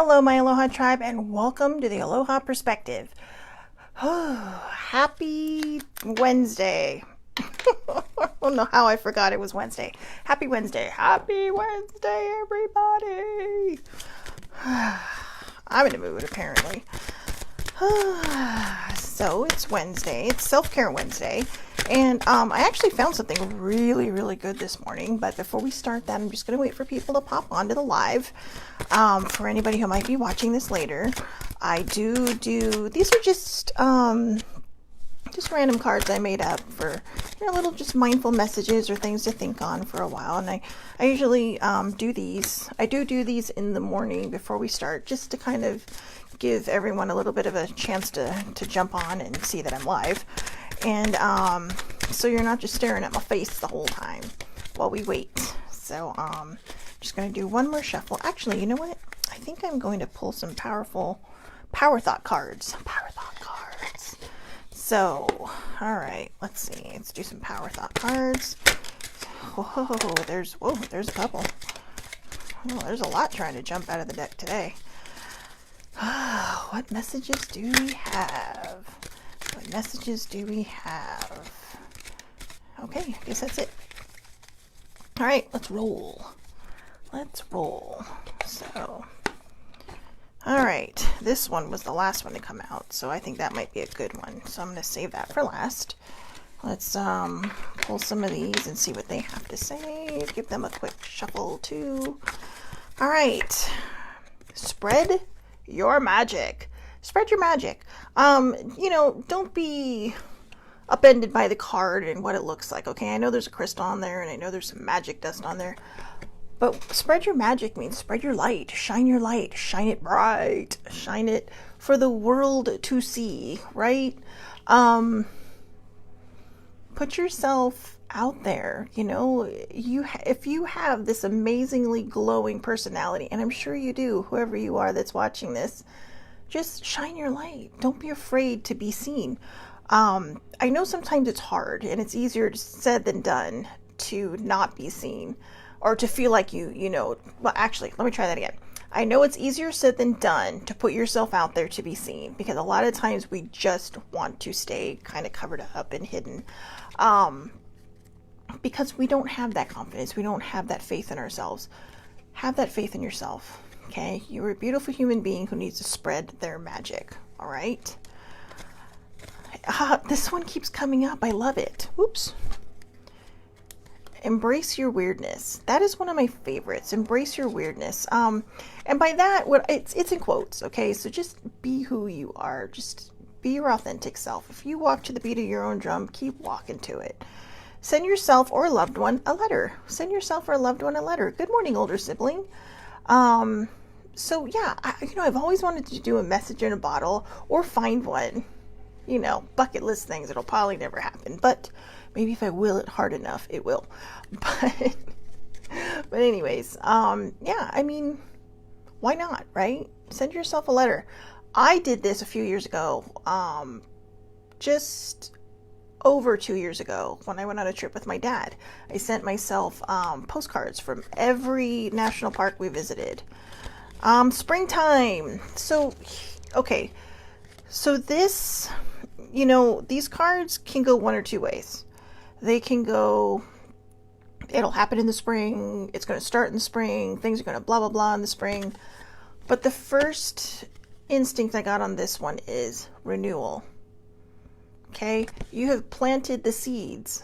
Hello, my Aloha tribe, and welcome to the Aloha Perspective. Happy Wednesday. I don't know how I forgot it was Wednesday. Happy Wednesday. Happy Wednesday, everybody. I'm in a mood, apparently. So it's Wednesday. It's Self-Care Wednesday. And I actually found something really, really good this morning. But before we start that, I'm just going to wait for people to pop onto the live. For anybody who might be watching this later, I do these are just random cards I made up for, little just mindful messages or things to think on for a while. And I usually do these. I do these in the morning before we start, just to kind of give everyone a little bit of a chance to jump on and see that I'm live. And so you're not just staring at my face the whole time while we wait. So I'm just going to do one more shuffle. Actually, you know what? I think I'm going to pull some powerful Power Thought cards. So, all right, let's see. Let's do some Power Thought cards. Whoa, there's a couple. Oh, there's a lot trying to jump out of the deck today. What messages do we have? Okay, I guess that's it. All right, let's roll. So, all right, this one was the last one to come out, so I think that might be a good one. So I'm going to save that for last. Let's pull some of these and see what they have to say. Give them a quick shuffle too. All right, spread your magic. Spread your magic. Don't be upended by the card and what it looks like, okay? I know there's a crystal on there, and I know there's some magic dust on there. But spread your magic means spread your light. Shine your light. Shine it bright. Shine it for the world to see, right? Put yourself out there. If you have this amazingly glowing personality, and I'm sure you do, whoever you are that's watching this, just shine your light. Don't be afraid to be seen. I know sometimes it's hard, and it's easier said than done to not be seen, or to feel like well, actually, let me try that again. I know it's easier said than done to put yourself out there to be seen, because a lot of times we just want to stay kind of covered up and hidden, because we don't have that confidence. We don't have that faith in ourselves. Have that faith in yourself, okay? You're a beautiful human being who needs to spread their magic, all right? This one keeps coming up. I love it. Oops. Embrace your weirdness. That is one of my favorites. Embrace your weirdness. And by that, it's in quotes, okay? So just be who you are. Just be your authentic self. If you walk to the beat of your own drum, keep walking to it. Send yourself or a loved one a letter. Good morning, older sibling. So yeah, I've always wanted to do a message in a bottle or find one. Bucket list things. It'll probably never happen, but maybe if I will it hard enough, it will. But anyways, yeah, I mean, why not, right? Send yourself a letter. I did this a few years ago, just over 2 years ago, when I went on a trip with my dad. I sent myself postcards from every national park we visited. Springtime. So, okay. So this, these cards can go one or two ways. They can go, it'll happen in the spring, it's going to start in the spring, things are going to blah, blah, blah in the spring. But the first instinct I got on this one is renewal. Okay? You have planted the seeds.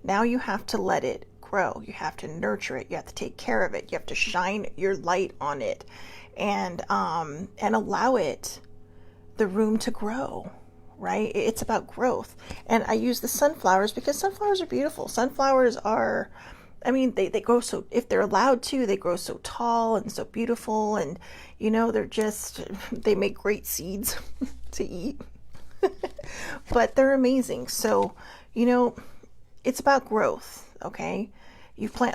Now you have to let it grow. You have to nurture it. You have to take care of it. You have to shine your light on it and allow it the room to grow, right? It's about growth. And I use the sunflowers because sunflowers are beautiful. Sunflowers are, they grow so, if they're allowed to, they grow so tall and so beautiful. And, they make great seeds to eat. But they're amazing. So, it's about growth, okay?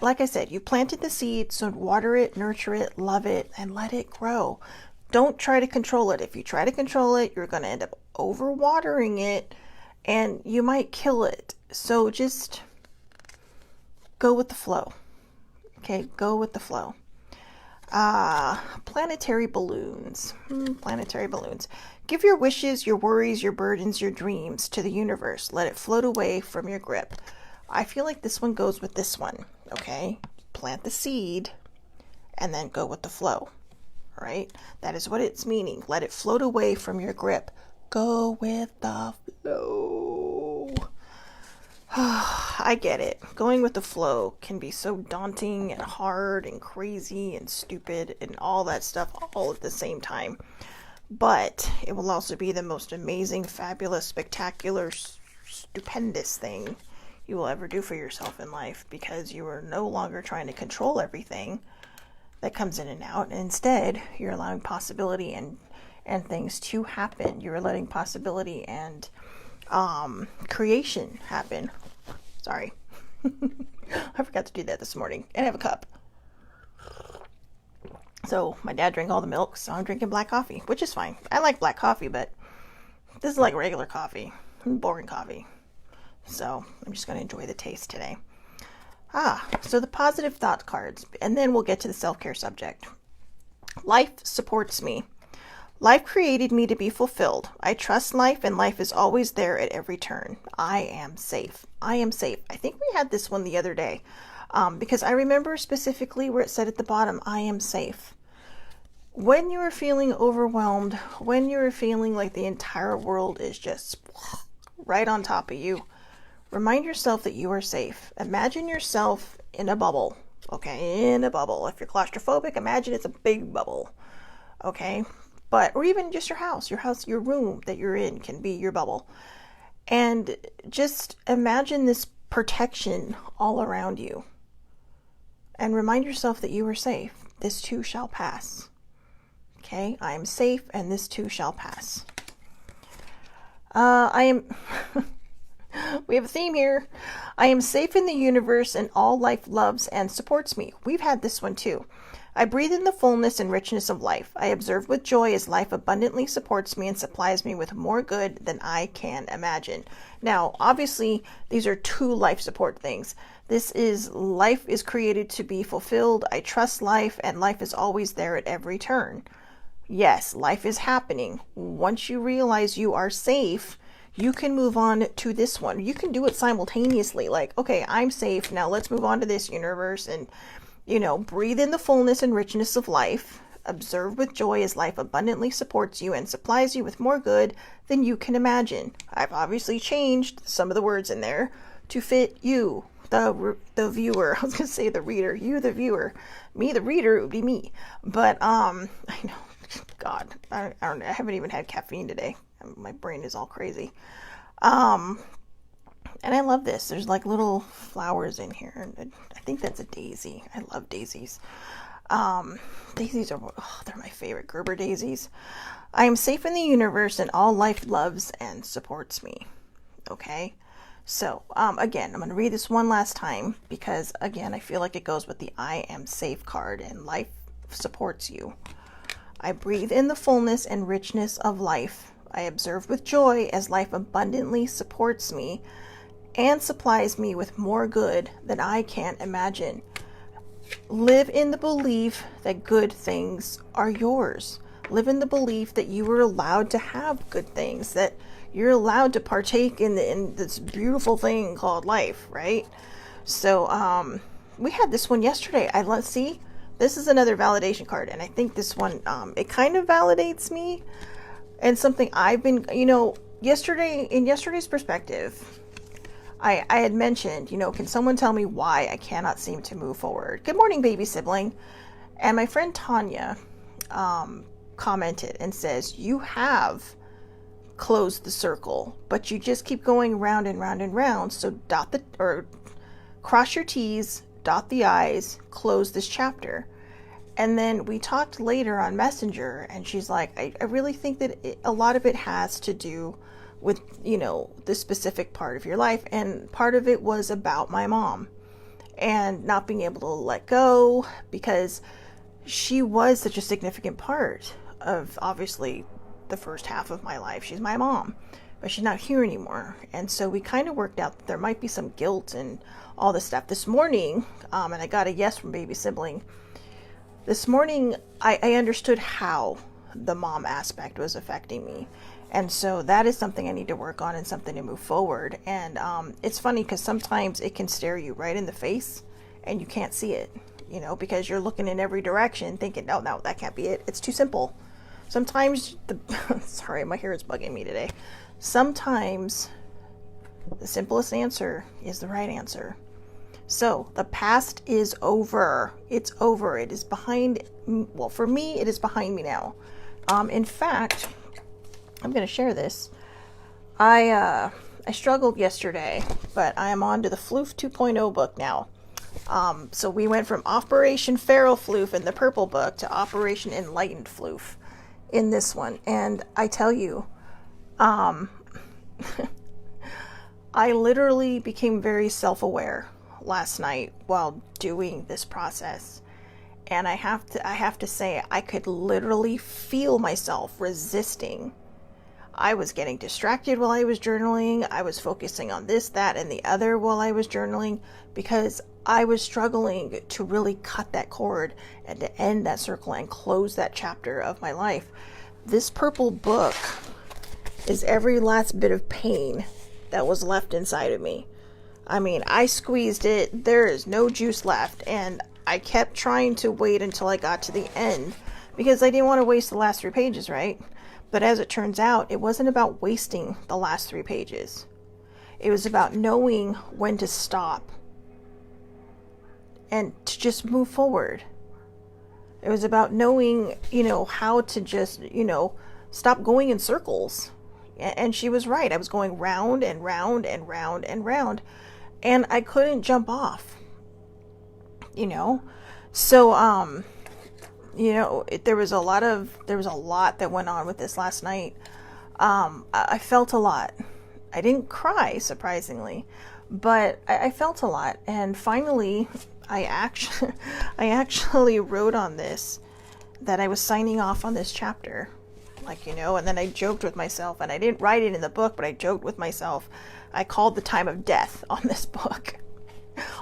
Like I said, you planted the seed, so water it, nurture it, love it, and let it grow. Don't try to control it. If you try to control it, you're going to end up overwatering it and you might kill it. So just go with the flow. Okay, go with the flow. Planetary balloons. Planetary balloons. Give your wishes, your worries, your burdens, your dreams to the universe. Let it float away from your grip. I feel like this one goes with this one, okay? Plant the seed and then go with the flow, all right? That is what it's meaning. Let it float away from your grip. Go with the flow. I get it. Going with the flow can be so daunting and hard and crazy and stupid and all that stuff all at the same time. But it will also be the most amazing, fabulous, spectacular, stupendous thing you will ever do for yourself in life, because you are no longer trying to control everything that comes in and out. And instead, you're allowing possibility and things to happen. You're letting possibility and creation happen. Sorry. I forgot to do that this morning. And I have a cup. So my dad drank all the milk, so I'm drinking black coffee, which is fine. I like black coffee, but this is like regular coffee, boring coffee. So I'm just going to enjoy the taste today. So the positive thought cards, and then we'll get to the self-care subject. Life supports me. Life created me to be fulfilled. I trust life, and life is always there at every turn. I am safe. I am safe. I think we had this one the other day, because I remember specifically where it said at the bottom, I am safe. When you are feeling overwhelmed, when you are feeling like the entire world is just right on top of you, remind yourself that you are safe. Imagine yourself in a bubble, okay? In a bubble. If you're claustrophobic, imagine it's a big bubble, okay? Or even just your house, your room that you're in can be your bubble. And just imagine this protection all around you. And remind yourself that you are safe. This too shall pass. Okay, I am safe and this too shall pass. We have a theme here. I am safe in the universe and all life loves and supports me. We've had this one too. I breathe in the fullness and richness of life. I observe with joy as life abundantly supports me and supplies me with more good than I can imagine. Now, obviously, these are two life support things. This is life is created to be fulfilled. I trust life, and life is always there at every turn. Yes, life is happening. Once you realize you are safe, you can move on to this one. You can do it simultaneously. Like, okay, I'm safe. Now let's move on to this universe and breathe in the fullness and richness of life. Observe with joy as life abundantly supports you and supplies you with more good than you can imagine. I've obviously changed some of the words in there to fit you, the viewer. I was going to say the reader. You, the viewer. Me, the reader, it would be me. But, I know. God, I don't know. I haven't even had caffeine today. My brain is all crazy. And I love this. There's like little flowers in here. And I think that's a daisy. I love daisies. Daisies are, they're my favorite. Gerber daisies. I am safe in the universe and all life loves and supports me. Okay. So, again, I'm going to read this one last time because, again, I feel like it goes with the I am safe card and life supports you. I breathe in the fullness and richness of life. I observe with joy as life abundantly supports me and supplies me with more good than I can imagine. Live in the belief that good things are yours. Live in the belief that you are allowed to have good things, that you're allowed to partake in this beautiful thing called life, right? So we had this one yesterday. Let's see. This is another validation card, and I think this one, it kind of validates me and something I've been, in yesterday's perspective, I had mentioned, can someone tell me why I cannot seem to move forward? Good morning, baby sibling. And my friend Tanya commented and says, you have closed the circle, but you just keep going round and round and round. So cross your T's, dot the I's, close this chapter. And then we talked later on Messenger, and she's like, I really think that a lot of it has to do with, the specific part of your life. And part of it was about my mom and not being able to let go, because she was such a significant part of, obviously, the first half of my life. She's my mom, but she's not here anymore. And so we kind of worked out that there might be some guilt and all this stuff. This morning, and I got a yes from baby sibling, This morning, I understood how the mom aspect was affecting me. And so that is something I need to work on and something to move forward. And it's funny because sometimes it can stare you right in the face and you can't see it, because you're looking in every direction thinking, no, no, that can't be it. It's too simple. Sometimes sorry, my hair is bugging me today. Sometimes the simplest answer is the right answer. So the past is over. It's over. It is behind. Well, for me, it is behind me now. In fact, I'm going to share this. I struggled yesterday, but I am on to the Floof 2.0 book now. So we went from Operation Feral Floof in the purple book to Operation Enlightened Floof in this one. And I tell you, I literally became very self-aware last night while doing this process. And I have to say, I could literally feel myself resisting. I was getting distracted while I was journaling. I was focusing on this, that, and the other while I was journaling because I was struggling to really cut that cord and to end that circle and close that chapter of my life. This purple book is every last bit of pain that was left inside of me. I mean, I squeezed it. There is no juice left. And I kept trying to wait until I got to the end because I didn't want to waste the last 3 pages, right? But as it turns out, it wasn't about wasting the last 3 pages. It was about knowing when to stop and to just move forward. It was about knowing, how to just, stop going in circles. And she was right. I was going round and round and round and round. And I couldn't jump off, So, there was a lot that went on with this last night. I felt a lot. I didn't cry, surprisingly, but I felt a lot. And finally, I actually wrote on this that I was signing off on this chapter, and then I joked with myself, and I didn't write it in the book, but I joked with myself. I called the time of death on this book,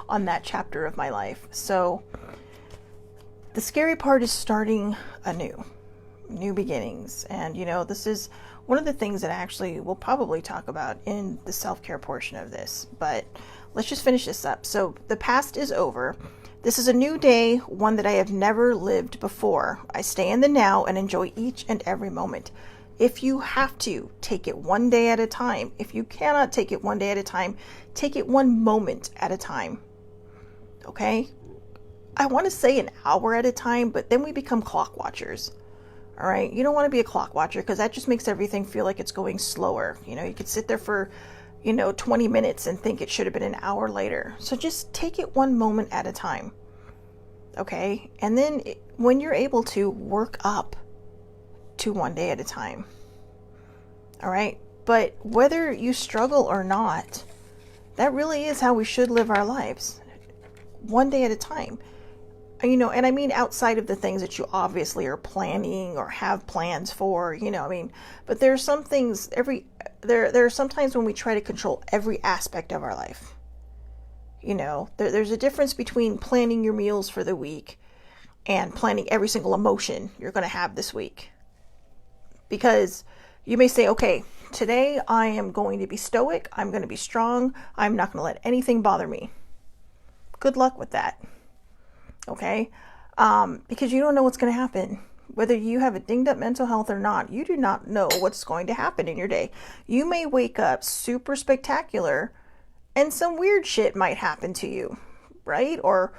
on that chapter of my life. So the scary part is starting anew, new beginnings. And, this is one of the things that actually we'll probably talk about in the self-care portion of this. But let's just finish this up. So the past is over. This is a new day, one that I have never lived before. I stay in the now and enjoy each and every moment. If you have to, take it one day at a time. If you cannot take it one day at a time, take it one moment at a time. Okay? I want to say an hour at a time, but then we become clock watchers. All right? You don't want to be a clock watcher because that just makes everything feel like it's going slower. You could sit there for, 20 minutes and think it should have been an hour later. So just take it one moment at a time. Okay? And then when you're able to, work up to one day at a time. All right? But whether you struggle or not, that really is how we should live our lives. One day at a time. And I mean outside of the things that you obviously are planning or have plans for, but there are some things there are some times when we try to control every aspect of our life. There's a difference between planning your meals for the week and planning every single emotion you're going to have this week. Because you may say, okay, today I am going to be stoic. I'm going to be strong. I'm not going to let anything bother me. Good luck with that. Okay? Because you don't know what's going to happen. Whether you have a dinged up mental health or not, you do not know what's going to happen in your day. You may wake up super spectacular and some weird shit might happen to you, right? Or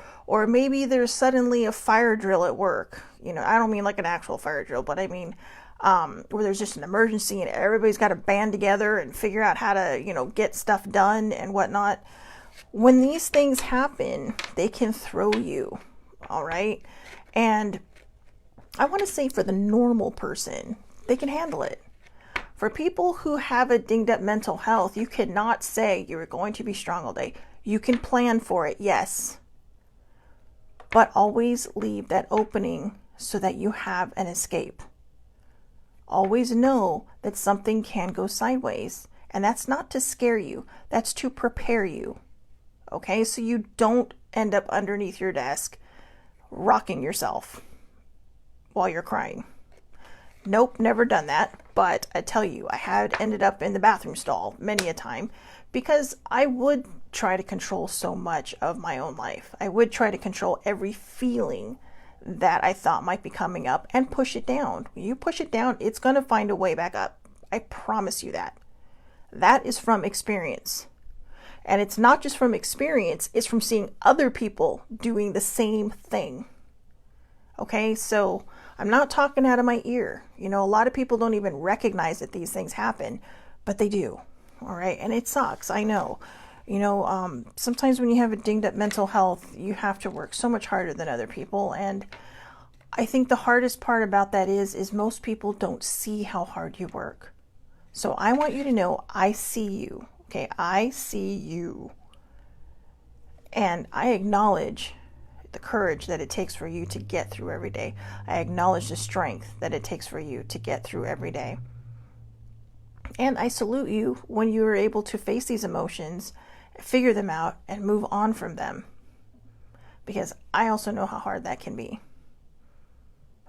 maybe there's suddenly a fire drill at work. I don't mean like an actual fire drill, but I mean where there's just an emergency and everybody's got to band together and figure out how to, get stuff done and whatnot. When these things happen, they can throw you, all right? And I want to say for the normal person, they can handle it. For people who have a dinged up mental health, you cannot say you're going to be strong all day. You can plan for it, yes. But always leave that opening so that you have an escape. Always know that something can go sideways. And that's not to scare you. That's to prepare you. Okay? So you don't end up underneath your desk rocking yourself. while you're crying. Nope, never done that. But I tell you, I had ended up in the bathroom stall many a time because I would try to control so much of my own life. I would try to control every feeling that I thought might be coming up and push it down. When you push it down, it's going to find a way back up. I promise you that. That is from experience. And it's not just from experience, it's from seeing other people doing the same thing. Okay, so I'm not talking out of my ear. You know, a lot of people don't even recognize that these things happen, but they do. All right, and it sucks, I know. You know, sometimes when you have a dinged up mental health, you have to work so much harder than other people. And I think the hardest part about that is most people don't see how hard you work. So I want you to know I see you. Okay, I see you. And I acknowledge the courage that it takes for you to get through every day. I acknowledge the strength that it takes for you to get through every day. And I salute you when you are able to face these emotions, figure them out, and move on from them. Because I also know how hard that can be.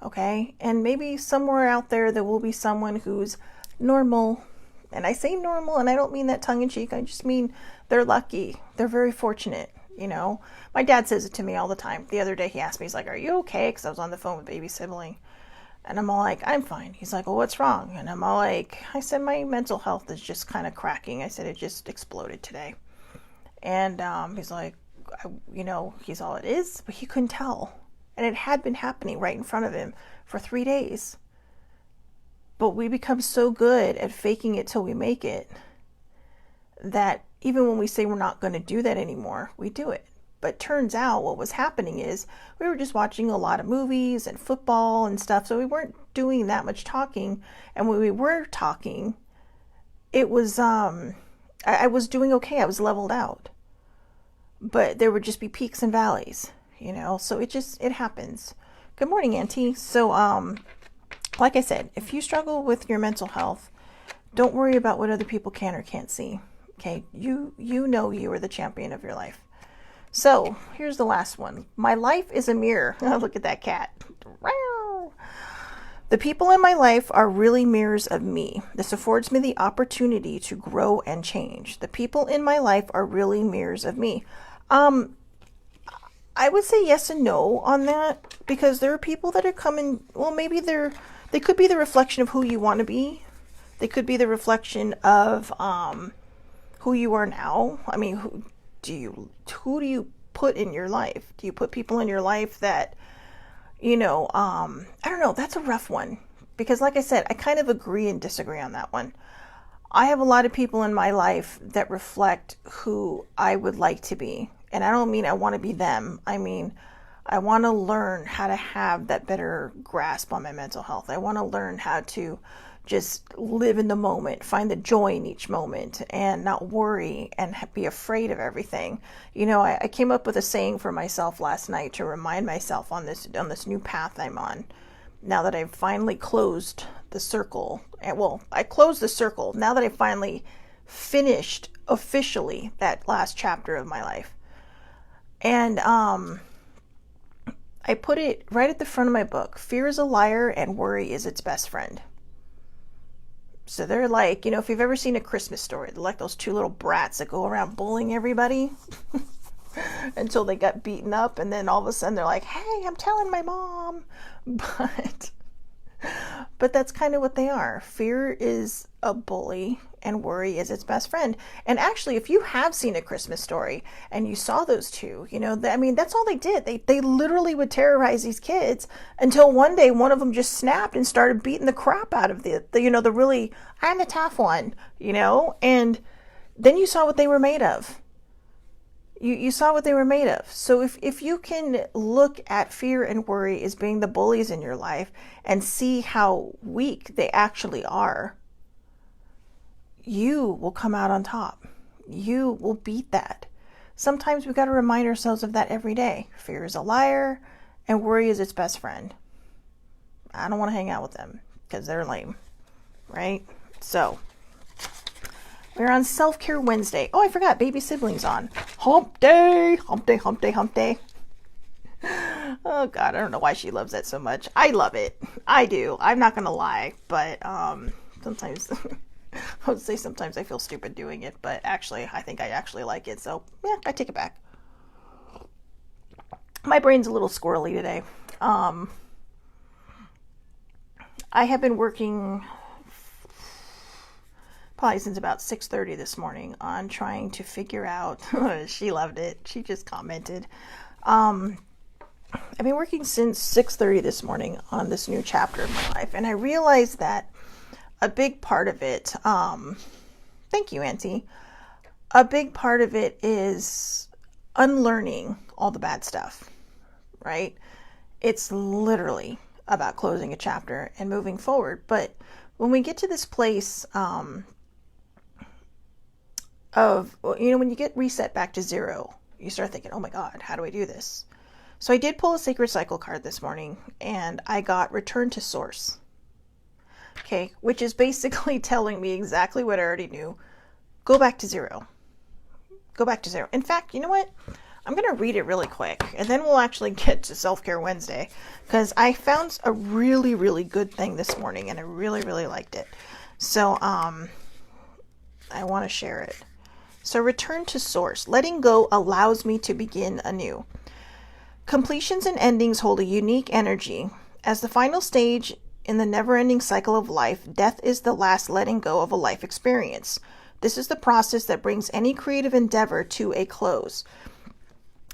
Okay? And maybe somewhere out there will be someone who's normal. And I say normal, and I don't mean that tongue-in-cheek. I just mean they're lucky. They're very fortunate, you know. My dad says it to me all the time. The other day he asked me, he's like, "Are you okay?" Because I was on the phone with baby sibling. And I'm all like, "I'm fine." He's like, "Well, what's wrong?" And I'm all like, I said, "My mental health is just kind of cracking." I said, "It just exploded today." And he's like, you know, he's all, "It is?" But he couldn't tell. And it had been happening right in front of him for 3 days. But we become so good at faking it till we make it that even when we say we're not going to do that anymore, we do it. But turns out what was happening is we were just watching a lot of movies and football and stuff. So we weren't doing that much talking. And when we were talking, it was, I was doing okay. I was leveled out. But there would just be peaks and valleys, you know. So it happens. Good morning, Auntie. So, like I said, if you struggle with your mental health, don't worry about what other people can or can't see. Okay, you know you are the champion of your life. So here's the last one. My life is a mirror. Oh, look at that cat. The people in my life are really mirrors of me. This affords me the opportunity to grow and change. The people in my life are really mirrors of me. I would say yes and no on that, because there are people that are coming, well, maybe they could be the reflection of who you want to be. They could be the reflection of who you are now. I mean, who do you put in your life? Do you put people in your life that, you know, I don't know, that's a rough one. Because like I said, I kind of agree and disagree on that one. I have a lot of people in my life that reflect who I would like to be. And I don't mean I want to be them. I mean, I want to learn how to have that better grasp on my mental health. I want to learn how to just live in the moment, find the joy in each moment, and not worry and be afraid of everything. You know, I came up with a saying for myself last night to remind myself on this new path I'm on. Now that I've finally closed the circle, well, I closed the circle. Now that I finally finished officially that last chapter of my life, and I put it right at the front of my book. Fear is a liar and worry is its best friend. So they're like, you know, if you've ever seen A Christmas Story, they're like those two little brats that go around bullying everybody until they got beaten up. And then all of a sudden they're like, "Hey, I'm telling my mom." But that's kind of what they are. Fear is a bully and worry is its best friend. And actually, if you have seen A Christmas Story and you saw those two, you know, I mean, that's all they did. They literally would terrorize these kids until one day one of them just snapped and started beating the crap out of the you know, the really, "I'm the tough one," you know, and then you saw what they were made of. You saw what they were made of. So if you can look at fear and worry as being the bullies in your life and see how weak they actually are, you will come out on top. You will beat that. Sometimes we've got to remind ourselves of that every day. Fear is a liar and worry is its best friend. I don't want to hang out with them because they're lame, right? So we're on Self-Care Wednesday. Oh, I forgot. Baby siblings on. Hump day. Hump day, hump day, hump day. Oh God, I don't know why she loves that so much. I love it. I do. I'm not gonna lie, but sometimes I would say sometimes I feel stupid doing it, but actually I think I actually like it. So yeah, I take it back. My brain's a little squirrely today. I have been working probably since about 6:30 this morning on trying to figure out. She loved it. She just commented. I've been working since 6:30 this morning on this new chapter of my life, and I realized that a big part of it, thank you, Auntie, a big part of it is unlearning all the bad stuff, right? It's literally about closing a chapter and moving forward. But when we get to this place when you get reset back to zero, you start thinking, oh my God, how do I do this? So I did pull a Sacred Cycle card this morning, and I got Return to Source. Okay, which is basically telling me exactly what I already knew. Go back to zero. Go back to zero. In fact, you know what? I'm going to read it really quick, and then we'll actually get to Self-Care Wednesday, because I found a really, really good thing this morning, and I really, really liked it. So I want to share it. So Return to Source. Letting go allows me to begin anew. Completions and endings hold a unique energy. As the final stage in the never-ending cycle of life, death is the last letting go of a life experience. This is the process that brings any creative endeavor to a close.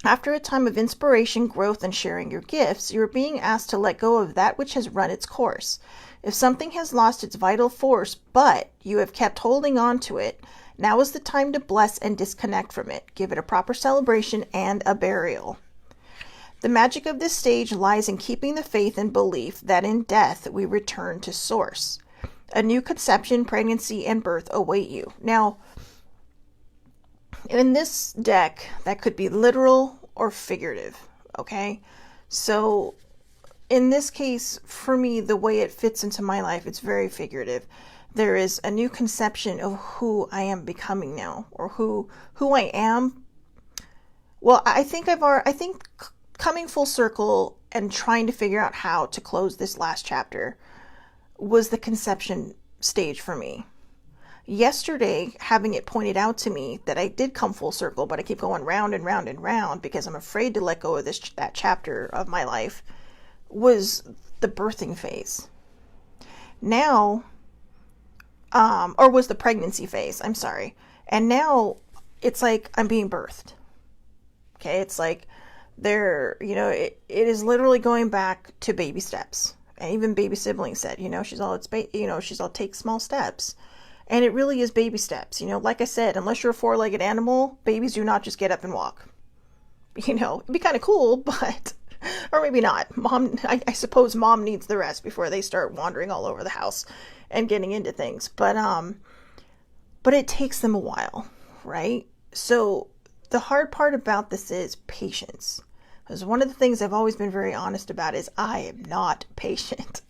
After a time of inspiration, growth, and sharing your gifts, you are being asked to let go of that which has run its course. If something has lost its vital force, but you have kept holding on to it, now is the time to bless and disconnect from it. Give it a proper celebration and a burial. The magic of this stage lies in keeping the faith and belief that in death we return to Source. A new conception, pregnancy, and birth await you. Now, in this deck, that could be literal or figurative, okay? So, in this case, for me, the way it fits into my life, it's very figurative. There is a new conception of who I am becoming now, or who I am. Well, I think coming full circle and trying to figure out how to close this last chapter was the conception stage for me. Yesterday, having it pointed out to me that I did come full circle, but I keep going round and round and round because I'm afraid to let go of that chapter of my life, was the birthing phase. Now, or was the pregnancy phase, I'm sorry. And now it's like I'm being birthed. Okay, it's like it is literally going back to baby steps. And even baby siblings said, she's all take small steps. And it really is baby steps. Like I said, unless you're a four-legged animal, babies do not just get up and walk. It'd be kind of cool, but, or maybe not. I suppose mom needs the rest before they start wandering all over the house and getting into things. But it takes them a while, right? So the hard part about this is patience. Because one of the things I've always been very honest about is I am not patient,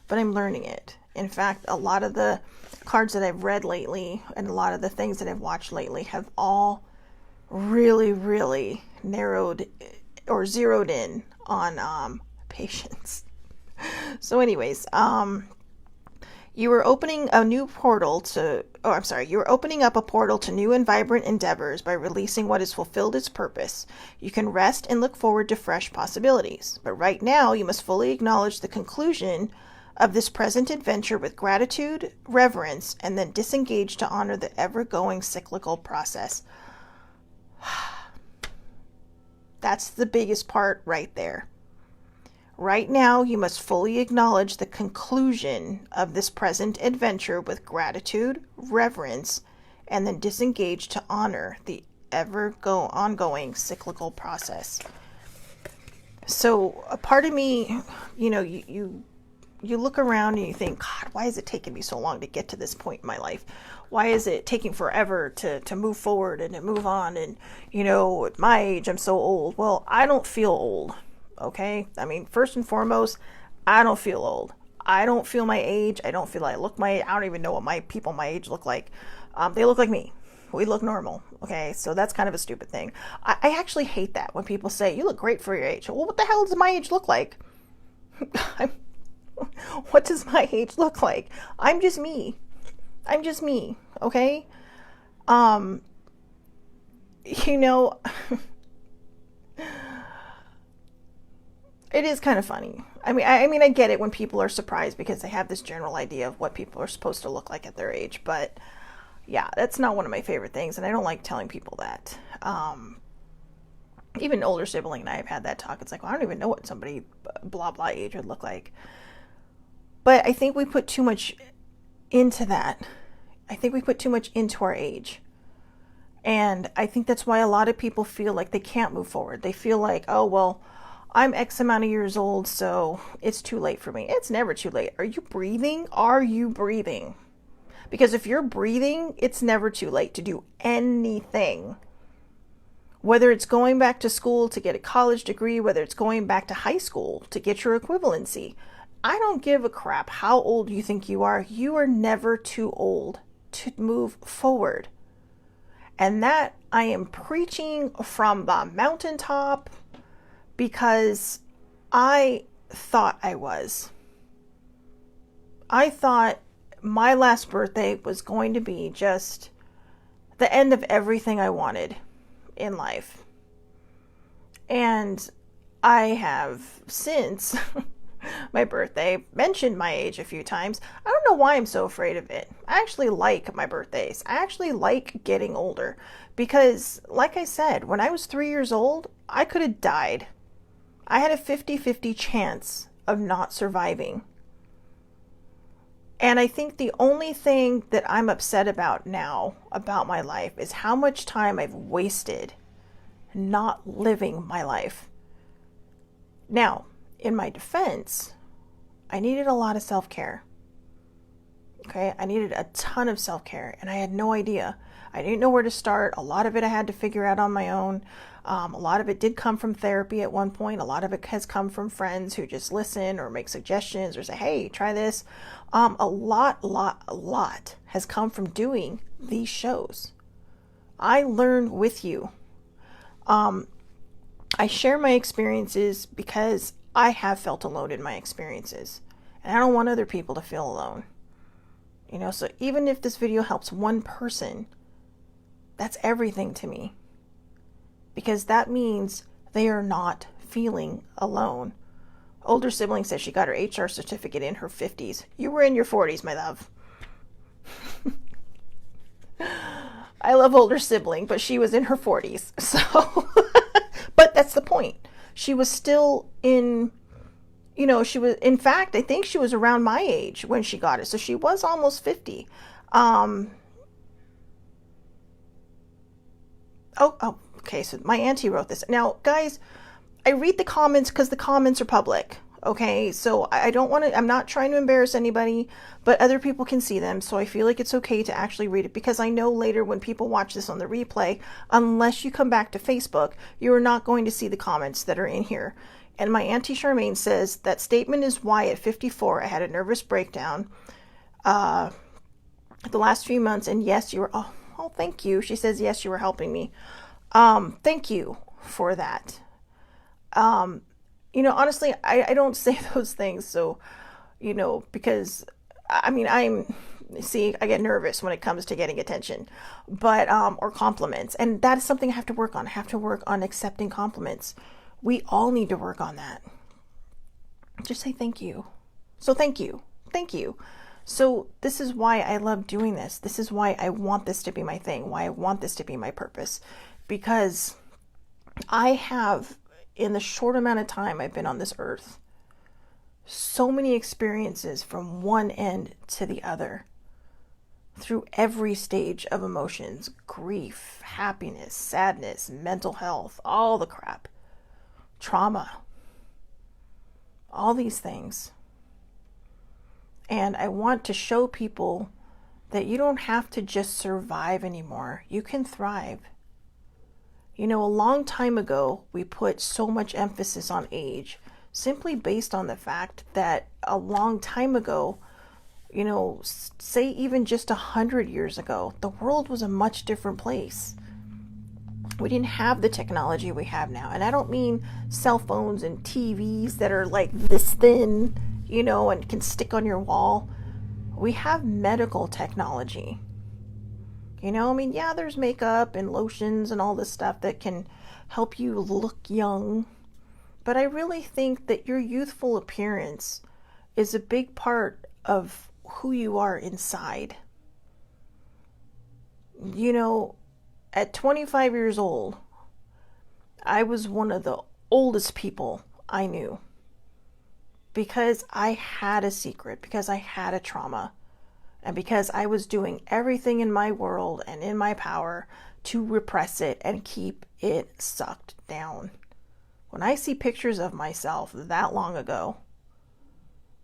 but I'm learning it. In fact, a lot of the cards that I've read lately and a lot of the things that I've watched lately have all really, really narrowed or zeroed in on patience. So anyways, you are opening up a portal to new and vibrant endeavors by releasing what has fulfilled its purpose. You can rest and look forward to fresh possibilities. But right now, you must fully acknowledge the conclusion of this present adventure with gratitude, reverence, and then disengage to honor the ever-going cyclical process. That's the biggest part right there. Right now, you must fully acknowledge the conclusion of this present adventure with gratitude, reverence, and then disengage to honor the ongoing cyclical process. So a part of me, you look around and you think, God, why is it taking me so long to get to this point in my life? Why is it taking forever to move forward and to move on? And, at my age, I'm so old. Well, I don't feel old. Okay. I mean, first and foremost, I don't feel old. I don't feel my age. I don't feel like I don't even know what people my age look like. They look like me. we look normal. Okay, so that's kind of a stupid thing. I actually hate that when people say, you look great for your age. Well, what the hell does my age look like? What does my age look like? I'm just me. I'm just me, okay? You know, it is kind of funny. I mean, I get it when people are surprised because they have this general idea of what people are supposed to look like at their age, but yeah, that's not one of my favorite things, and I don't like telling people that. Even older sibling and I have had that talk. It's like, well, I don't even know what somebody blah blah age would look like. But I think we put too much into that. I think we put too much into our age. And I think that's why a lot of people feel like they can't move forward. They feel like, oh, well, I'm X amount of years old, so it's too late for me. It's never too late. Are you breathing? Are you breathing? Because if you're breathing, it's never too late to do anything. Whether it's going back to school to get a college degree, whether it's going back to high school to get your equivalency. I don't give a crap how old you think you are. You are never too old to move forward. And that I am preaching from the mountaintop because I thought I was. I thought my last birthday was going to be just the end of everything I wanted in life. And I have since my birthday mentioned my age a few times. I don't know why I'm so afraid of it. I actually like my birthdays. I actually like getting older because, like I said, when I was 3 years old, I could have died. I had a 50-50 chance of not surviving. And I think the only thing that I'm upset about now about my life is how much time I've wasted not living my life. Now, in my defense, I needed a lot of self-care. Okay, I needed a ton of self-care, and I had no idea. I didn't know where to start. A lot of it I had to figure out on my own. A lot of it did come from therapy at one point. A lot of it has come from friends who just listen or make suggestions or say, hey, try this. A lot has come from doing these shows. I learn with you. I share my experiences because I have felt alone in my experiences. And I don't want other people to feel alone. You know, so even if this video helps one person, that's everything to me. Because that means they are not feeling alone. Older sibling says she got her HR certificate in her 50s. You were in your 40s, my love. I love older sibling, but she was in her 40s. So, but that's the point. She was still in, you know, she was, in fact, I think she was around my age when she got it. So she was almost 50. Okay, so my auntie wrote this. Now, guys, I read the comments because the comments are public. Okay, so I don't want to, I'm not trying to embarrass anybody, but other people can see them. So I feel like it's okay to actually read it because I know later when people watch this on the replay, unless you come back to Facebook, you are not going to see the comments that are in here. And my Auntie Charmaine says, that statement is why at 54 I had a nervous breakdown the last few months. And yes, you were, oh, thank you. She says, yes, you were helping me. Thank you for that. You know, honestly, I don't say those things. So, you know, because I mean, I get nervous when it comes to getting attention, but, or compliments. And that is something I have to work on. I have to work on accepting compliments. We all need to work on that. Just say thank you. So thank you. Thank you. So this is why I love doing this. This is why I want this to be my thing, why I want this to be my purpose. Because I have, in the short amount of time I've been on this earth, so many experiences from one end to the other, through every stage of emotions, grief, happiness, sadness, mental health, all the crap, trauma, all these things. And I want to show people that you don't have to just survive anymore. You can thrive. You know, a long time ago, we put so much emphasis on age simply based on the fact that a long time ago, Say even just 100 years ago, the world was a much different place. We didn't have the technology we have now. And I don't mean cell phones and TVs that are like this thin, and can stick on your wall. We have medical technology. Yeah, there's makeup and lotions and all this stuff that can help you look young. But I really think that your youthful appearance is a big part of who you are inside. At 25 years old, I was one of the oldest people I knew because I had a secret, because I had a trauma, and because I was doing everything in my world and in my power to repress it and keep it sucked down. When I see pictures of myself that long ago,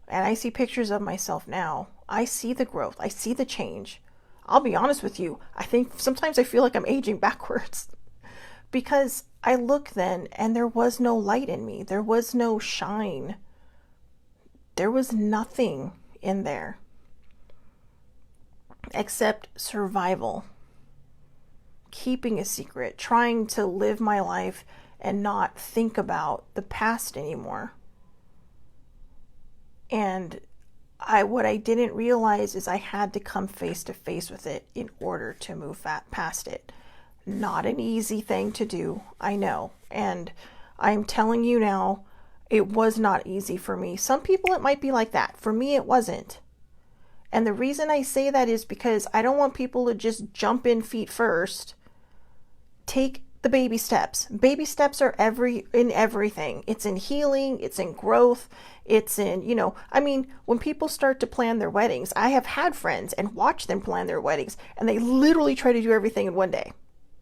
and I see pictures of myself now, I see the growth, I see the change. I'll be honest with you, I think sometimes I feel like I'm aging backwards because I look then and there was no light in me. There was no shine. There was nothing in there except survival, keeping a secret, trying to live my life and not think about the past anymore. And what I didn't realize is I had to come face to face with it in order to move past it. Not an easy thing to do, I know. And I'm telling you now, it was not easy for me. Some people it might be like that. For me, it wasn't. And the reason I say that is because I don't want people to just jump in feet first. Take the baby steps. Baby steps are in everything. It's in healing, it's in growth, it's in, when people start to plan their weddings, I have had friends and watched them plan their weddings, and they literally try to do everything in one day.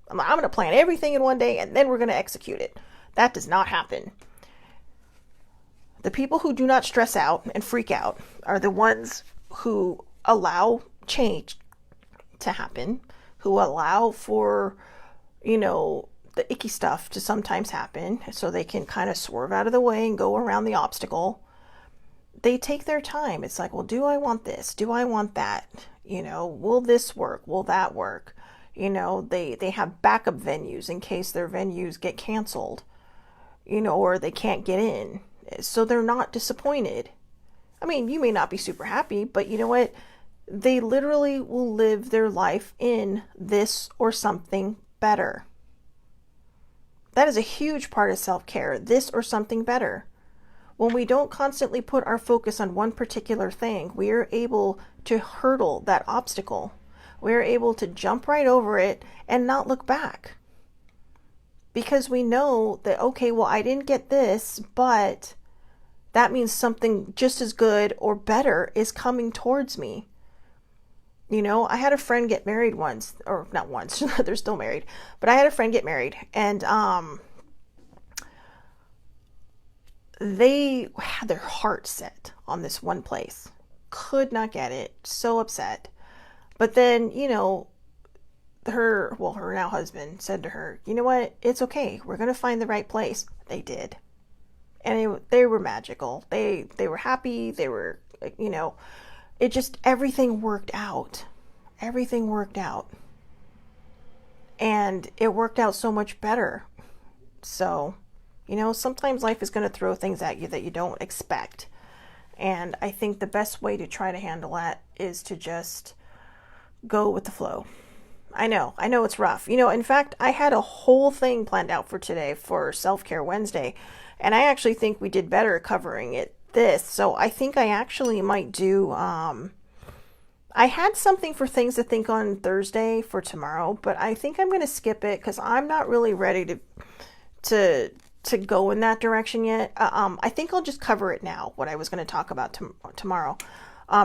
I'm going to plan everything in one day, and then we're going to execute it. That does not happen. The people who do not stress out and freak out are the ones who allow change to happen, who allow for, the icky stuff to sometimes happen so they can kind of swerve out of the way and go around the obstacle. They take their time. It's like, well, do I want this? Do I want that? Will this work? Will that work? They have backup venues in case their venues get canceled, or they can't get in. So they're not disappointed. You may not be super happy, but you know what? They literally will live their life in this or something better. That is a huge part of self-care, this or something better. When we don't constantly put our focus on one particular thing, we are able to hurdle that obstacle. We are able to jump right over it and not look back. Because we know that, okay, well, I didn't get this, but that means something just as good or better is coming towards me. I had a friend get married once, or not once, they're still married, but I had a friend get married, and they had their heart set on this one place. Could not get it, so upset. But then, her now husband said to her, you know what, it's okay, we're going to find the right place. They did. And they were magical. They were happy, they were, it just, everything worked out. Everything worked out. And it worked out so much better. So, sometimes life is going to throw things at you that you don't expect. And I think the best way to try to handle that is to just go with the flow. I know it's rough. In fact, I had a whole thing planned out for today for Self-Care Wednesday. And I actually think we did better covering this. So I think I actually might do, I had something for things to think on Thursday for tomorrow, but I think I'm going to skip it because I'm not really ready to go in that direction yet. I think I'll just cover it now, what I was going to talk about tomorrow.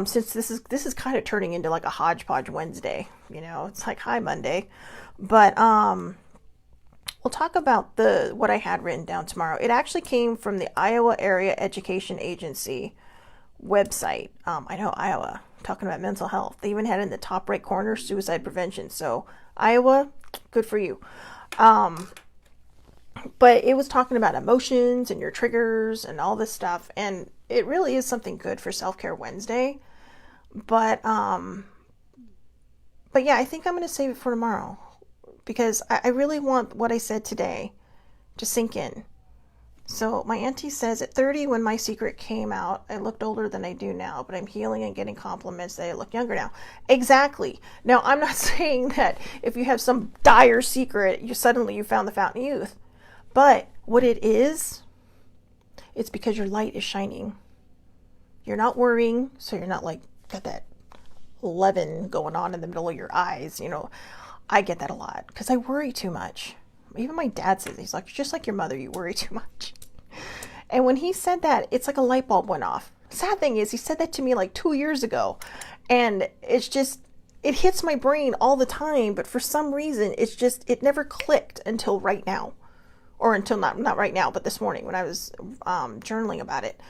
Since this is kind of turning into like a hodgepodge Wednesday, it's like, hi Monday, but, we'll talk about what I had written down tomorrow. It actually came from the Iowa Area Education Agency website. I know Iowa, talking about mental health. They even had in the top right corner suicide prevention. So Iowa, good for you. But it was talking about emotions and your triggers and all this stuff. And it really is something good for Self-Care Wednesday. But yeah, I think I'm going to save it for tomorrow because I really want what I said today to sink in. So my auntie says at 30, when my secret came out, I looked older than I do now, but I'm healing and getting compliments that I look younger now. Exactly. Now, I'm not saying that if you have some dire secret, you found the fountain of youth. But what it is, it's because your light is shining. You're not worrying, so you're not like got that leaven going on in the middle of your eyes. I get that a lot because I worry too much. Even my dad says, he's like, just like your mother, you worry too much. And when he said that, it's like a light bulb went off. Sad thing is, he said that to me like 2 years ago. And it's just, it hits my brain all the time. But for some reason, it never clicked until right now. Or until not right now, but this morning when I was journaling about it.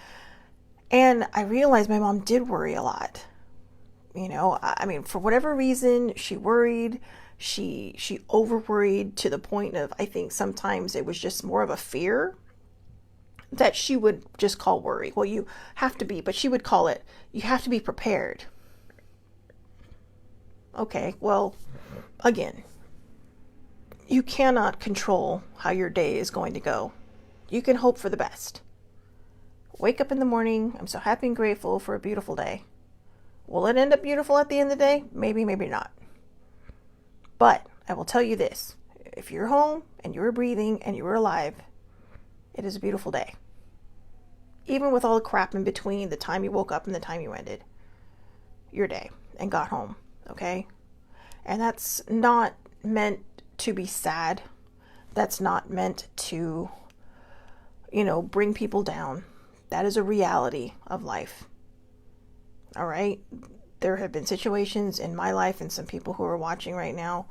And I realized my mom did worry a lot. I mean, for whatever reason, she worried. She over worried to the point of, I think sometimes it was just more of a fear that she would just call worry. Well, you have to be, but she would call it, you have to be prepared. Okay, well, again, you cannot control how your day is going to go. You can hope for the best. Wake up in the morning, I'm so happy and grateful for a beautiful day. Will it end up beautiful at the end of the day? Maybe, maybe not. But I will tell you this, if you're home and you're breathing and you're alive, it is a beautiful day. Even with all the crap in between the time you woke up and the time you ended your day and got home, okay? And that's not meant to be sad. That's not meant to, bring people down. That is a reality of life. All right? There have been situations in my life and some people who are watching right now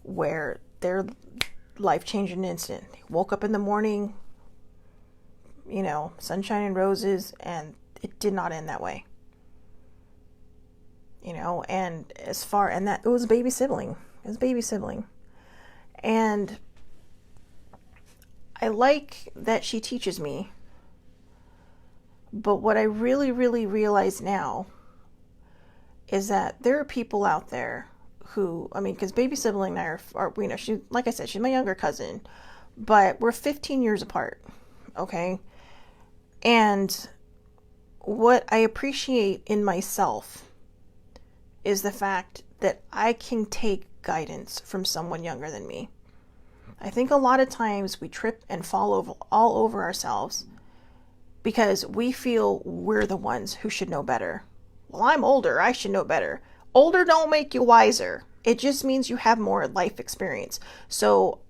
where their life changed in an instant. They woke up in the morning, sunshine and roses, and it did not end that way. And that it was a baby sibling. It was a baby sibling. And I like that she teaches me. But what I really, really realize now is that there are people out there who, because baby sibling and I are she, like I said, she's my younger cousin, but we're 15 years apart, okay? And what I appreciate in myself is the fact that I can take guidance from someone younger than me. I think a lot of times we trip and fall all over ourselves because we feel we're the ones who should know better. Well, I'm older, I should know better. Older don't make you wiser. It just means you have more life experience. So,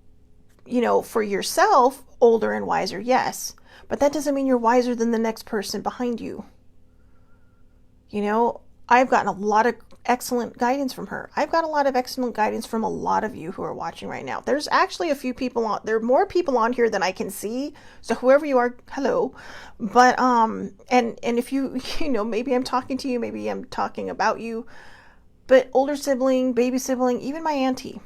for yourself, older and wiser, yes. But that doesn't mean you're wiser than the next person behind you. I've gotten a lot of excellent guidance from her. I've got a lot of excellent guidance from a lot of you who are watching right now. There's actually a few people on, there are more people on here than I can see. So whoever you are, hello. But, and if you, maybe I'm talking to you, maybe I'm talking about you, but older sibling, baby sibling, even my auntie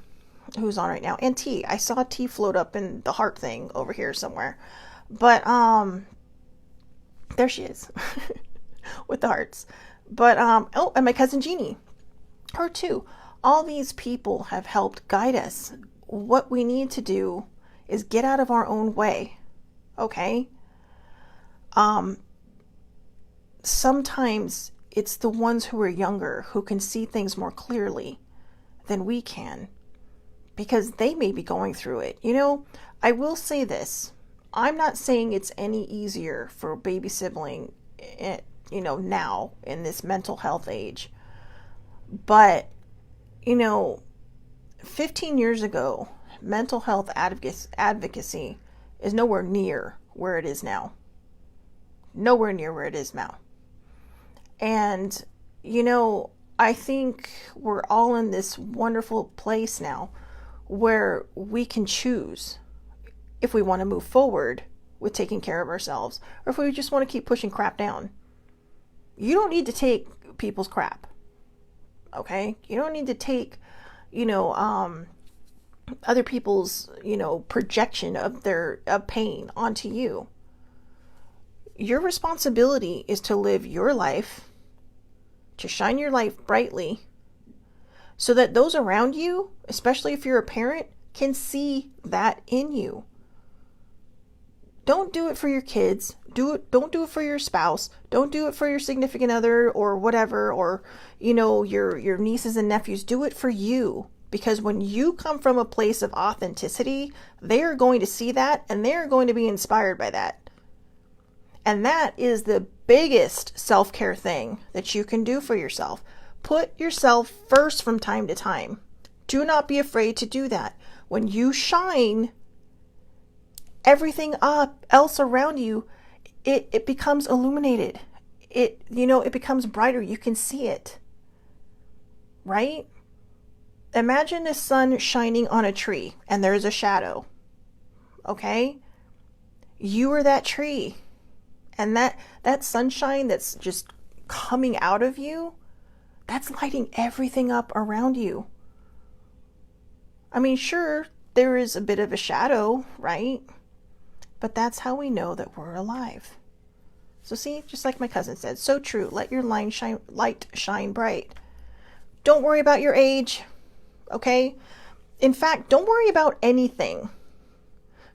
who's on right now. And T, I saw T float up in the heart thing over here somewhere. But, there she is with the hearts. But, and my cousin Jeannie, her too. All these people have helped guide us. What we need to do is get out of our own way. Okay? Sometimes it's the ones who are younger who can see things more clearly than we can because they may be going through it. I will say this. I'm not saying it's any easier for a baby sibling, now in this mental health age. But, 15 years ago, mental health advocacy is nowhere near where it is now. Nowhere near where it is now. And, I think we're all in this wonderful place now where we can choose if we want to move forward with taking care of ourselves or if we just want to keep pushing crap down. You don't need to take people's crap. Okay? You don't need to take, other people's, projection of their pain onto you. Your responsibility is to live your life to shine your light brightly so that those around you, especially if you're a parent, can see that in you. Don't do it for your kids. Don't do it for your spouse. Don't do it for your significant other or whatever, or, your nieces and nephews. Do it for you. Because when you come from a place of authenticity, they're going to see that and they're going to be inspired by that. And that is the biggest self-care thing that you can do for yourself. Put yourself first from time to time. Do not be afraid to do that. When you shine, everything else around you, it becomes illuminated. It becomes brighter. You can see it. Right? Imagine the sun shining on a tree and there's a shadow. Okay? You are that tree. And that sunshine that's just coming out of you, that's lighting everything up around you. I mean, sure, there is a bit of a shadow, right? But that's how we know that we're alive. So see, just like my cousin said, so true. Let your light shine bright. Don't worry about your age, okay? In fact, don't worry about anything.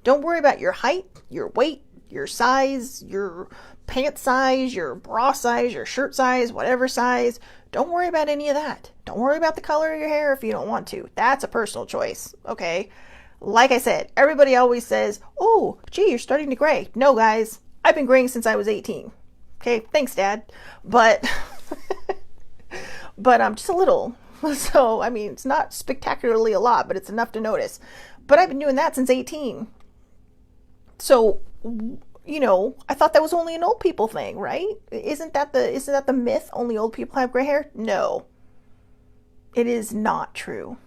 Don't worry about your height, your weight, your size, your pant size, your bra size, your shirt size, whatever size. Don't worry about any of that. Don't worry about the color of your hair if you don't want to. That's a personal choice, okay? Like I said, everybody always says, oh, gee, you're starting to gray. No, guys, I've been graying since I was 18. Okay, thanks, Dad. But I'm just a little. So, I mean, it's not spectacularly a lot, but it's enough to notice. But I've been doing that since 18. So, I thought that was only an old people thing, right? Isn't that the myth? Only old people have gray hair? No. It is not true.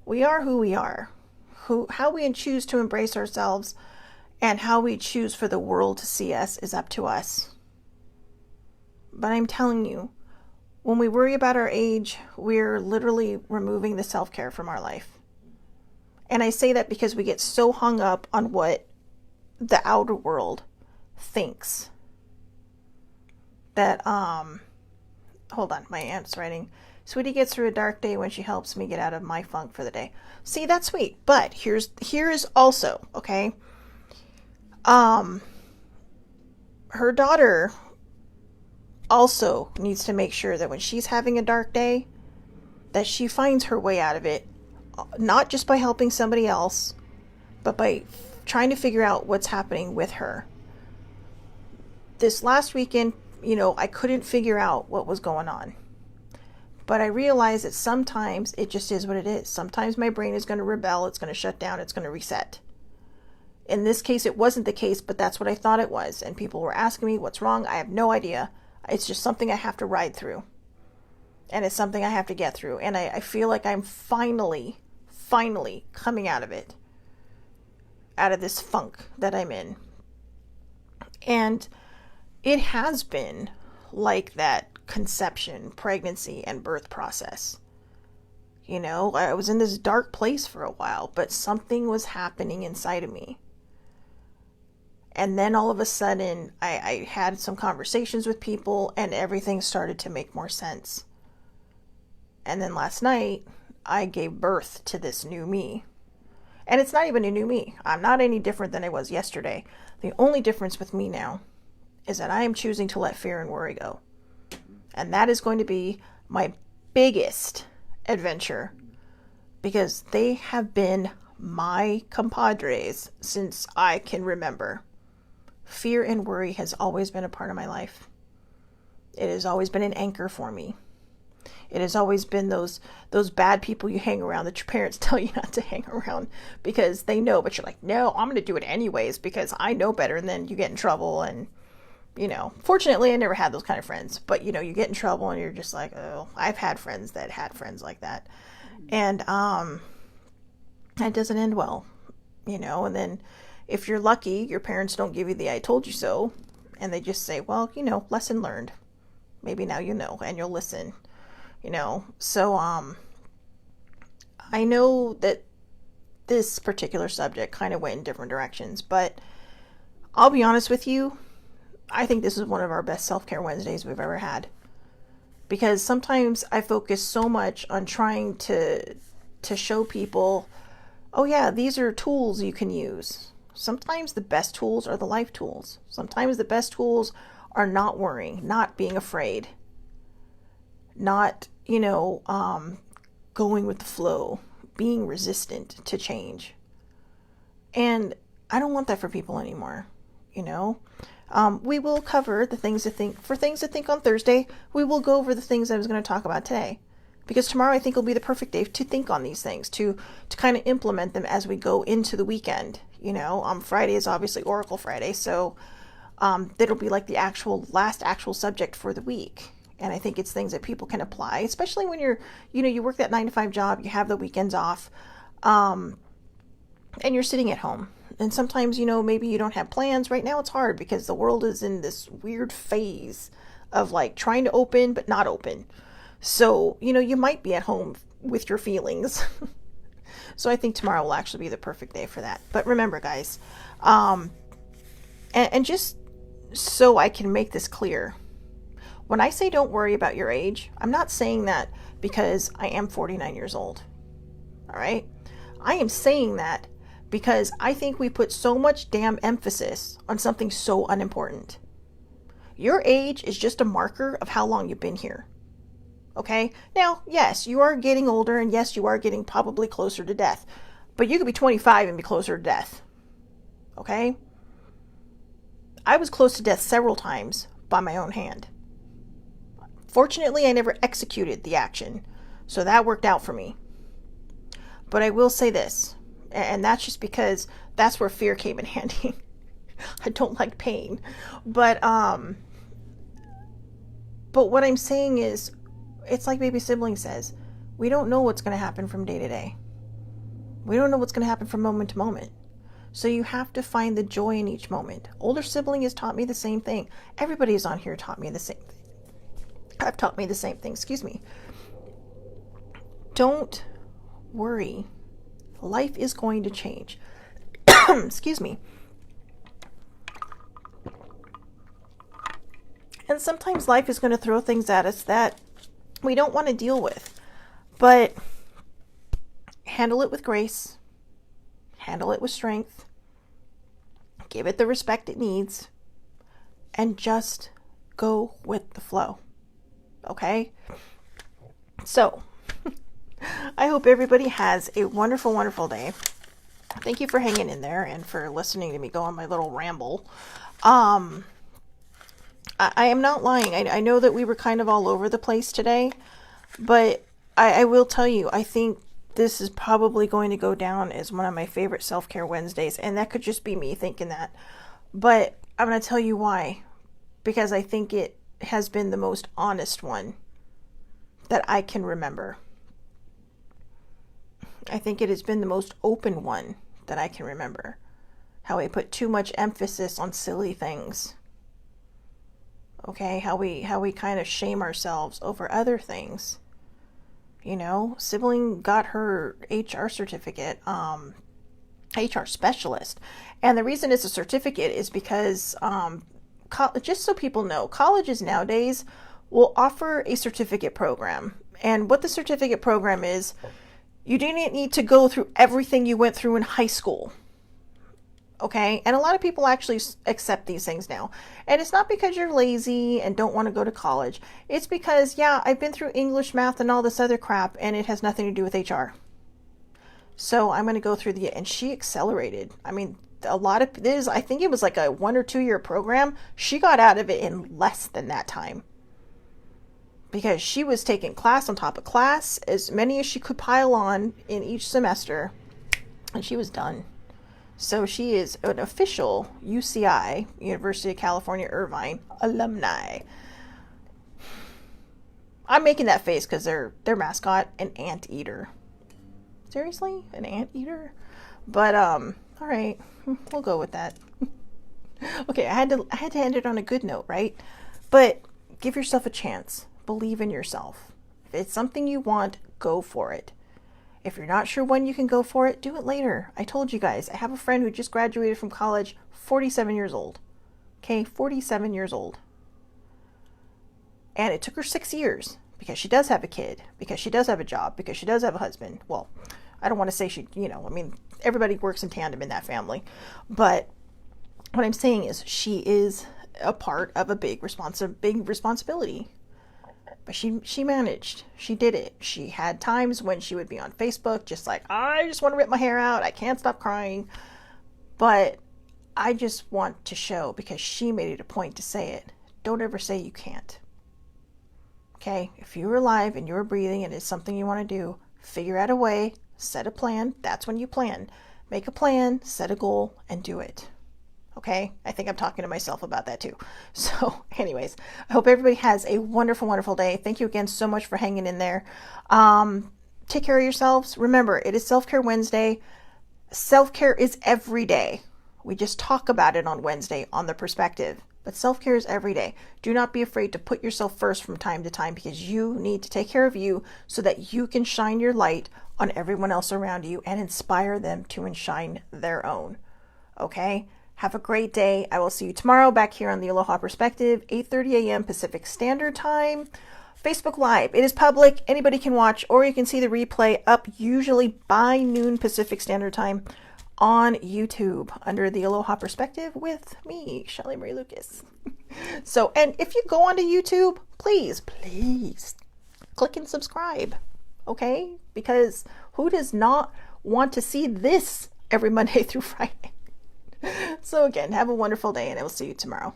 We are who we are. How we choose to embrace ourselves and how we choose for the world to see us is up to us. But I'm telling you, when we worry about our age, we're literally removing the self-care from our life. And I say that because we get so hung up on what the outer world thinks. That, hold on, my aunt's writing. Sweetie gets through a dark day when she helps me get out of my funk for the day. See, that's sweet. But here's also, okay? Her daughter also needs to make sure that when she's having a dark day, that she finds her way out of it, not just by helping somebody else, but by trying to figure out what's happening with her. This last weekend, I couldn't figure out what was going on. But I realized that sometimes it just is what it is. Sometimes my brain is going to rebel, it's going to shut down, it's going to reset. In this case, it wasn't the case, but that's what I thought it was. And people were asking me, what's wrong? I have no idea. It's just something I have to ride through. And it's something I have to get through. And I feel like I'm finally coming out of it. Out of this funk that I'm in. And it has been like that conception, pregnancy, and birth process. I was in this dark place for a while, but something was happening inside of me. And then all of a sudden, I had some conversations with people, and everything started to make more sense. And then last night, I gave birth to this new me. And it's not even a new me. I'm not any different than I was yesterday. The only difference with me now is that I am choosing to let fear and worry go. And that is going to be my biggest adventure, because they have been my compadres since I can remember. Fear and worry has always been a part of my life. It has always been an anchor for me. It has always been those bad people you hang around that your parents tell you not to hang around because they know, but you're like, no, I'm going to do it anyways because I know better. And then you get in trouble and, fortunately I never had those kind of friends, but you get in trouble and you're just like, oh, I've had friends that had friends like that. And, that doesn't end well, and then if you're lucky, your parents don't give you the I told you so. And they just say, well, lesson learned. Maybe now and you'll listen. So I know that this particular subject kind of went in different directions, but I'll be honest with you, I think this is one of our best self-care Wednesdays we've ever had. because sometimes I focus so much on trying to show people, oh yeah, these are tools you can use. Sometimes the best tools are the life tools. Sometimes the best tools are not worrying, not being afraid, not, going with the flow, being resistant to change. And I don't want that for people anymore, We will cover the things to think on Thursday. We will go over the things I was going to talk about today, because tomorrow I think will be the perfect day to think on these things, to kind of implement them as we go into the weekend. Friday is obviously Oracle Friday, so that'll be like the last actual subject for the week. And I think it's things that people can apply, especially when you work that 9-to-5 job, you have the weekends off, and you're sitting at home. And sometimes, maybe you don't have plans. Right now it's hard because the world is in this weird phase of like trying to open, but not open. So, you might be at home with your feelings. So I think tomorrow will actually be the perfect day for that. But remember, guys, and just so I can make this clear, when I say don't worry about your age, I'm not saying that because I am 49 years old. All right? I am saying that because I think we put so much damn emphasis on something so unimportant. Your age is just a marker of how long you've been here. Okay? Now, yes, you are getting older, and yes, you are getting probably closer to death. But you could be 25 and be closer to death. Okay? I was close to death several times by my own hand. Fortunately, I never executed the action, so that worked out for me. But I will say this, and that's just because that's where fear came in handy. I don't like pain. But what I'm saying is, it's like baby sibling says, we don't know what's going to happen from day to day. We don't know what's going to happen from moment to moment. So you have to find the joy in each moment. Older sibling has taught me the same thing. Everybody who's on here taught me the same thing. I've taught me the same thing. Excuse me. Don't worry. Life is going to change. Excuse me. And sometimes life is going to throw things at us that we don't want to deal with. But handle it with grace. Handle it with strength. Give it the respect it needs. And just go with the flow. Okay? So, I hope everybody has a wonderful, wonderful day. Thank you for hanging in there and for listening to me go on my little ramble. I am not lying. I know that we were kind of all over the place today, but I will tell you, I think this is probably going to go down as one of my favorite self-care Wednesdays, and that could just be me thinking that. But I'm going to tell you why. Because I think it has been the most honest one that I can remember. I think it has been the most open one that I can remember. How we put too much emphasis on silly things. Okay, how we kind of shame ourselves over other things. Sibling got her HR certificate, HR specialist. And the reason it's a certificate is because, just so people know, colleges nowadays will offer a certificate program. And what the certificate program is, you didn't need to go through everything you went through in high school. Okay? And a lot of people actually accept these things now. And it's not because you're lazy and don't want to go to college. It's because, yeah, I've been through English, math, and all this other crap, and it has nothing to do with HR. So I'm going to go through and she accelerated. I mean, a lot of this, I think it was like a 1 or 2 year program. She got out of it in less than that time. Because she was taking class on top of class, as many as she could pile on in each semester, and she was done. So she is an official UCI, University of California, Irvine alumni. I'm making that face because their mascot, an anteater. Seriously? An anteater? But, all right, we'll go with that. Okay, I had to end it on a good note, right? But give yourself a chance. Believe in yourself. If it's something you want, go for it. If you're not sure when you can go for it, do it later. I told you guys, I have a friend who just graduated from college, 47 years old. Okay, 47 years old. And it took her 6 years because she does have a kid, because she does have a job, because she does have a husband. Well, I don't want to say she, I mean, everybody works in tandem in that family. But what I'm saying is she is a part of a big responsibility. But she managed. She did it. She had times when she would be on Facebook just like, I just want to rip my hair out. I can't stop crying. But I just want to show, because she made it a point to say it, don't ever say you can't. Okay? If you're alive and you're breathing and it's something you want to do, figure out a way, set a plan. That's when you plan. Make a plan, set a goal, and do it. Okay? I think I'm talking to myself about that too. So anyways, I hope everybody has a wonderful, wonderful day. Thank you again so much for hanging in there. Take care of yourselves. Remember, it is Self-Care Wednesday. Self-care is every day. We just talk about it on Wednesday on the perspective. But self-care is every day. Do not be afraid to put yourself first from time to time, because you need to take care of you so that you can shine your light on everyone else around you and inspire them to shine their own. Okay? Have a great day. I will see you tomorrow back here on the Aloha Perspective, 8:30 a.m. Pacific Standard Time. Facebook Live. It is public. Anybody can watch, or you can see the replay up usually by noon Pacific Standard Time on YouTube under the Aloha Perspective with me, Shelly Marie Lucas. So, and if you go onto YouTube, please click and subscribe. Okay? Because who does not want to see this every Monday through Friday? So again, have a wonderful day, and I will see you tomorrow.